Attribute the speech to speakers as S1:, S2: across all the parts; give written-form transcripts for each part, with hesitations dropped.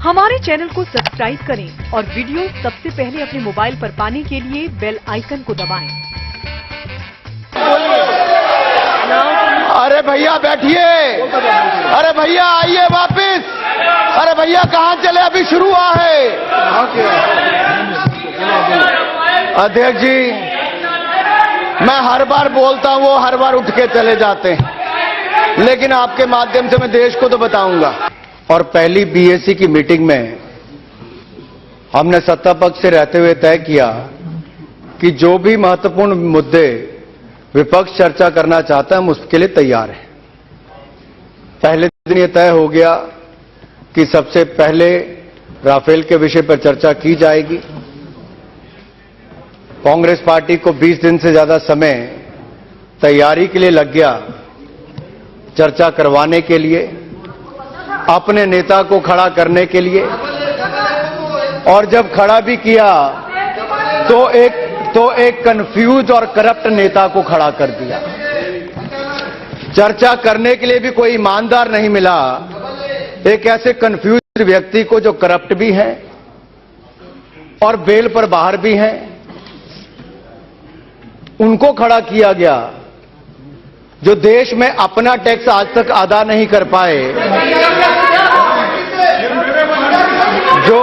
S1: हमारे चैनल को सब्सक्राइब करें और वीडियो सबसे पहले अपने मोबाइल पर पाने के लिए बेल आइकन को दबाएं।
S2: अरे भैया बैठिए, अरे भैया आइए वापिस, अरे भैया कहाँ चले, अभी शुरू हुआ है। अध्यक्ष जी, मैं हर बार बोलता हूँ, वो हर बार उठ के चले जाते हैं, लेकिन आपके माध्यम से मैं देश को तो बताऊंगा। और पहली बीएसी की मीटिंग में हमने सत्ता पक्ष से रहते हुए तय किया कि जो भी महत्वपूर्ण मुद्दे विपक्ष चर्चा करना चाहता है हम उसके लिए तैयार हैं। पहले दिन ये तय हो गया कि सबसे पहले राफेल के विषय पर चर्चा की जाएगी। कांग्रेस पार्टी को 20 दिन से ज्यादा समय तैयारी के लिए लग गया, चर्चा करवाने के लिए, अपने नेता को खड़ा करने के लिए, और जब खड़ा भी किया तो एक कंफ्यूज और करप्ट नेता को खड़ा कर दिया। चर्चा करने के लिए भी कोई ईमानदार नहीं मिला, एक ऐसे कंफ्यूज व्यक्ति को जो करप्ट भी है और बेल पर बाहर भी हैं, उनको खड़ा किया गया, जो देश में अपना टैक्स आज तक अदा नहीं कर पाए, जो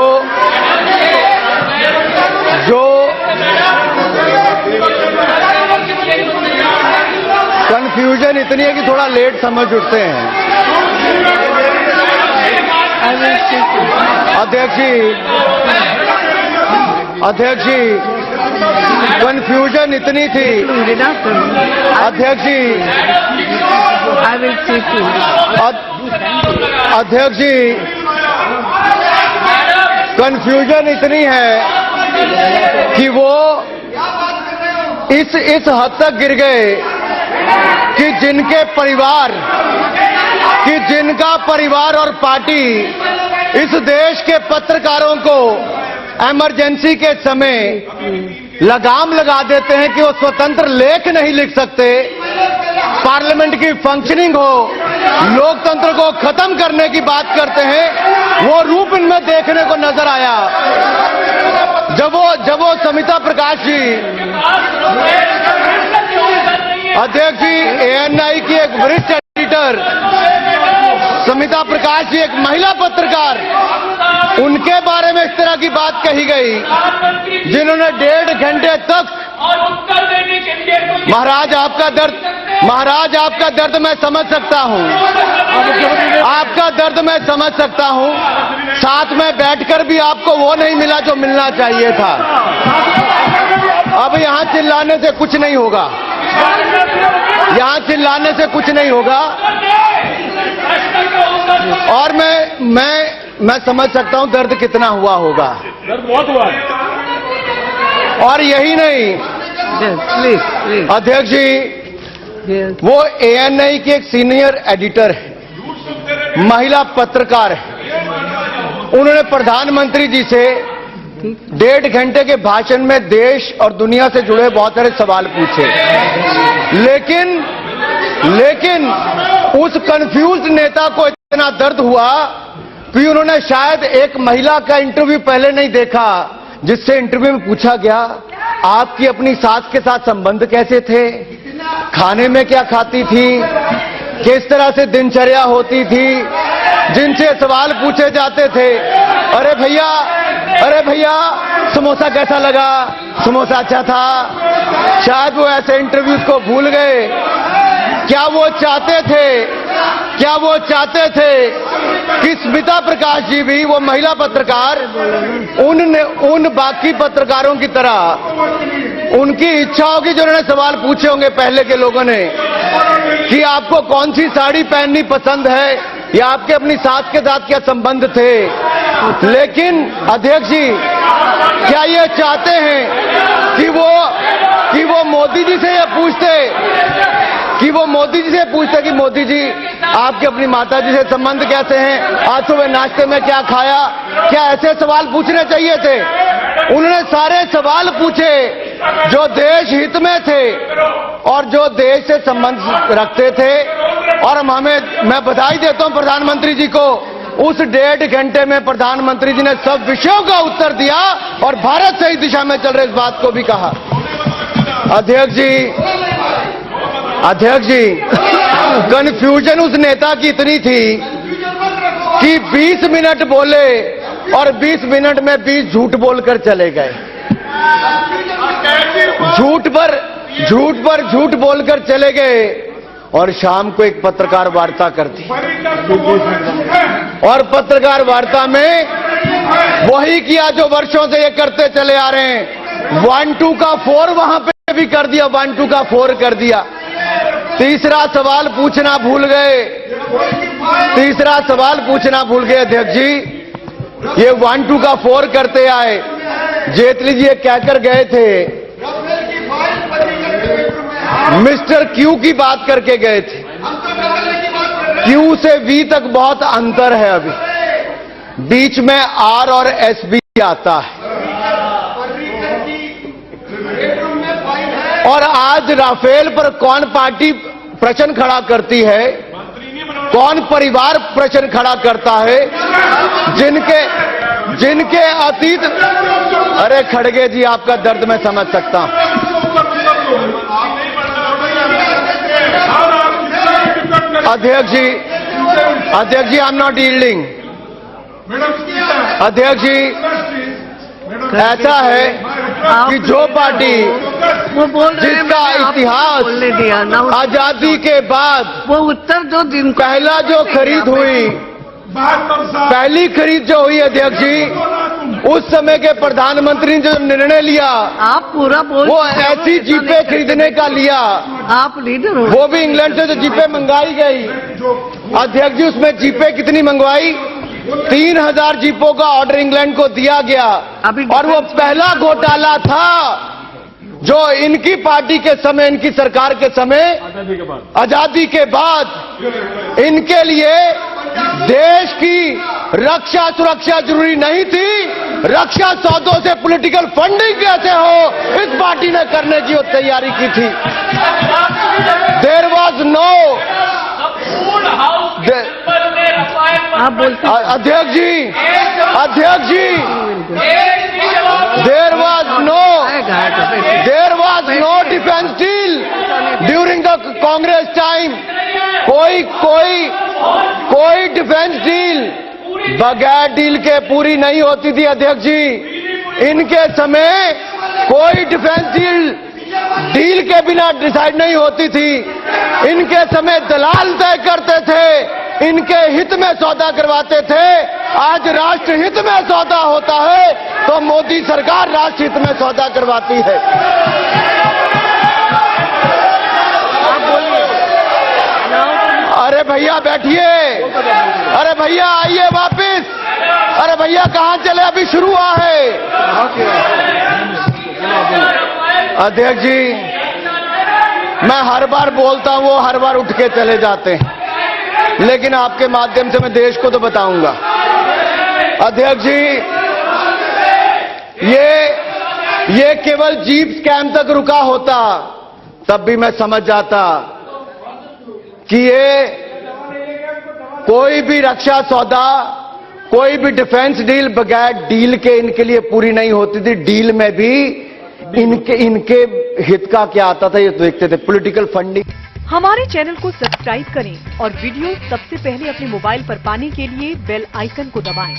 S2: कंफ्यूजन इतनी है कि थोड़ा लेट समझ उठते हैं। अध्यक्ष जी, कंफ्यूजन इतनी थी। अध्यक्ष जी, अध्यक्ष जी, कंफ्यूजन इतनी है कि वो इस हद तक गिर गए कि जिनका परिवार और पार्टी इस देश के पत्रकारों को इमरजेंसी के समय लगाम लगा देते हैं कि वो स्वतंत्र लेख नहीं लिख सकते, पार्लियामेंट की फंक्शनिंग हो, लोकतंत्र को खत्म करने की बात करते हैं, वो रूप इनमें देखने को नजर आया। जब वो समिता प्रकाश जी, अध्यक्ष जी, एएनआई की एक वरिष्ठ एडिटर समिता प्रकाश जी, एक महिला पत्रकार, उनके बारे में इस तरह की बात कही गई, जिन्होंने 1.5 घंटे तक, महाराज आपका दर्द मैं समझ सकता हूं, आपका दर्द मैं समझ सकता हूं, साथ में बैठकर भी आपको वो नहीं मिला जो मिलना चाहिए था। अब यहां चिल्लाने से कुछ नहीं होगा, यहां चिल्लाने से कुछ नहीं होगा। और मैं समझ सकता हूं दर्द कितना हुआ होगा,
S3: दर्द बहुत हुआ।
S2: और यही नहीं, अध्यक्ष जी, वो एएनआई की एक सीनियर एडिटर है, महिला पत्रकार है, उन्होंने प्रधानमंत्री जी से 1.5 घंटे के भाषण में देश और दुनिया से जुड़े बहुत सारे सवाल पूछे, लेकिन उस कंफ्यूज नेता को इतना दर्द हुआ कि उन्होंने शायद एक महिला का इंटरव्यू पहले नहीं देखा, जिससे इंटरव्यू में पूछा गया, आपकी अपनी सास के साथ संबंध कैसे थे, खाने में क्या खाती थी, किस तरह से दिनचर्या होती थी, जिनसे सवाल पूछे जाते थे। अरे भैया समोसा कैसा लगा, समोसा अच्छा था। शायद वो ऐसे इंटरव्यूज को भूल गए। क्या वो चाहते थे कि स्मिता प्रकाश जी भी, वो महिला पत्रकार, उन बाकी पत्रकारों की तरह उनकी इच्छा होगी, जो उन्होंने सवाल पूछे होंगे पहले के लोगों ने, कि आपको कौन सी साड़ी पहननी पसंद है, या आपके अपनी सास के साथ क्या संबंध थे। लेकिन अध्यक्ष जी, क्या ये चाहते हैं कि वो मोदी जी से ये पूछते कि मोदी जी, आपके अपनी माता जी से संबंध कैसे हैं, आज सुबह नाश्ते में क्या खाया, क्या ऐसे सवाल पूछने चाहिए थे। उन्होंने सारे सवाल पूछे जो देश हित में थे और जो देश से संबंध रखते थे। और मैं बधाई देता हूं प्रधानमंत्री जी को उस 1.5 घंटे में प्रधानमंत्री जी ने सब विषयों का उत्तर दिया और भारत सही दिशा में चल रहे इस बात को भी कहा। अध्यक्ष जी कंफ्यूजन उस नेता की इतनी थी कि 20 मिनट बोले और 20 मिनट में 20 झूठ बोलकर चले गए। झूठ बोलकर चले गए और शाम को एक पत्रकार वार्ता कर दी और पत्रकार वार्ता में वही किया जो वर्षों से ये करते चले आ रहे हैं। 1-2 का 4 वहां पे भी कर दिया, 1-2 का 4 कर दिया। तीसरा सवाल पूछना भूल गए अध्यक्ष जी, ये 1-2 का 4 करते आए। जेटली जी ये कहकर गए थे, मिस्टर क्यू की बात करके गए थे। क्यू से वी तक बहुत अंतर है, अभी बीच में आर और एस भी आता है। और आज राफेल पर कौन पार्टी प्रश्न खड़ा करती है, कौन परिवार प्रश्न खड़ा करता है, जिनके अतीत। अरे खड़गे जी आपका दर्द मैं समझ सकता हूं। अध्यक्ष जी आई एम नॉट यील्डिंग। अध्यक्ष जी ऐसा है कि जो पार्टी जिसका इतिहास आजादी के बाद
S3: वो उत्तर जो दिन
S2: पहला जो खरीद हुई, पहली खरीद जो हुई अध्यक्ष जी, उस समय के प्रधानमंत्री ने जो निर्णय लिया,
S3: आप पूरा बोल,
S2: वो ऐसी जीपें खरीदने का लिया।
S3: आप लीडर हो,
S2: वो भी इंग्लैंड से जो जीपें मंगाई गई। अध्यक्ष जी उसमें जीपें कितनी मंगवाई? 3000 जीपों का ऑर्डर इंग्लैंड को दिया गया। और वो पहला घोटाला था जो इनकी पार्टी के समय, इनकी सरकार के समय, आजादी के बाद इनके लिए देश की रक्षा सुरक्षा जरूरी नहीं थी, रक्षा सौदों से पॉलिटिकल फंडिंग कैसे हो इस पार्टी ने करने की तैयारी की थी। देयर वाज नो अध्यक्ष ji there was no defence deal during the Congress time. कोई डिफेंस डील बगैर डील के पूरी नहीं होती थी अध्यक्ष जी। इनके समय कोई डिफेंस डील के बिना डिसाइड नहीं होती थी। इनके समय दलाल तय करते थे, इनके हित में सौदा करवाते थे। आज राष्ट्र हित में सौदा होता है तो मोदी सरकार राष्ट्र हित में सौदा करवाती है। अरे भैया बैठिए, अरे भैया आइए वापिस, अरे भैया कहां चले, अभी शुरू हुआ है। अध्यक्ष जी मैं हर बार बोलता हूं, वो हर बार उठ के चले जाते हैं, लेकिन आपके माध्यम से मैं देश को तो बताऊंगा। अध्यक्ष जी ये केवल जीप स्कैम तक रुका होता तब भी मैं समझ जाता कि ये कोई भी रक्षा सौदा, कोई भी डिफेंस डील बगैर डील के इनके लिए पूरी नहीं होती थी। डील में भी इनके हित का क्या आता था ये देखते थे, पॉलिटिकल फंडिंग।
S1: हमारे चैनल को सब्सक्राइब करें और वीडियो सबसे पहले अपने मोबाइल पर पाने के लिए बेल आइकन को दबाएं।